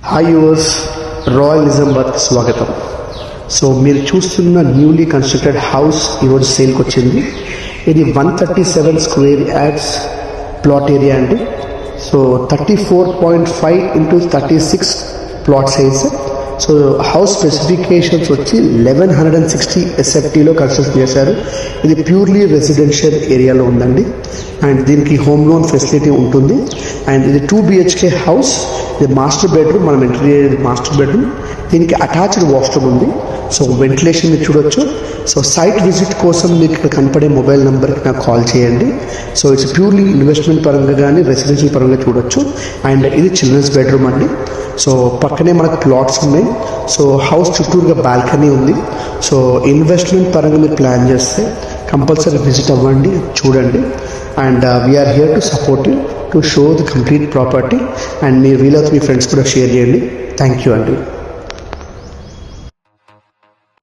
Hi yours, royal నిజామాబాద్కి స్వాగతం. So మీరు చూస్తున్న న్యూలీ కన్స్ట్రక్టెడ్ హౌస్ ఈరోజు సేల్కి వచ్చింది. ఇది 137 స్క్వేర్ యార్డ్స్ ప్లాట్ ఏరియా అండి. So 34.5 into 36 plot size. So house specifications వచ్చి 1160 SFTలో కన్స్ట్రక్ట్ చేశారు. ఇది ప్యూర్లీ రెసిడెన్షియల్ ఏరియాలో ఉందండి. అండ్ దీనికి హోమ్ లోన్ ఫెసిలిటీ ఉంటుంది. అండ్ ఇది 2 BHK హౌస్. ఇది మాస్టర్ బెడ్రూమ్, మనం ఎంట్రీ అయ్యేది మాస్టర్ బెడ్రూమ్. దీనికి అటాచ్డ్ వాష్రూమ్ ఉంది. సో వెంటిలేషన్ మీరు చూడొచ్చు. సో సైట్ విజిట్ కోసం మీకు ఇక్కడ కనపడే మొబైల్ నెంబర్కి నాకు కాల్ చేయండి. సో ఇట్స్ ప్యూర్లీ ఇన్వెస్ట్మెంట్ పరంగా కానీ రెసిడెన్షియల్ పరంగా చూడొచ్చు. అండ్ ఇది చిల్డ్రన్స్ బెడ్రూమ్ అండి. సో పక్కనే మనకు ప్లాట్స్ ఉన్నాయి. సో హౌస్ చుట్టూరుగా బాల్కనీ ఉంది. సో ఇన్వెస్ట్మెంట్ పరంగా మీరు ప్లాన్ చేస్తే కంపల్సరీ విజిట్ అవ్వండి, చూడండి. And we are here to support you to show the complete property. And మీరు వీలైతే మీ ఫ్రెండ్స్ కూడా షేర్ చేయండి. థ్యాంక్ యూ అండి.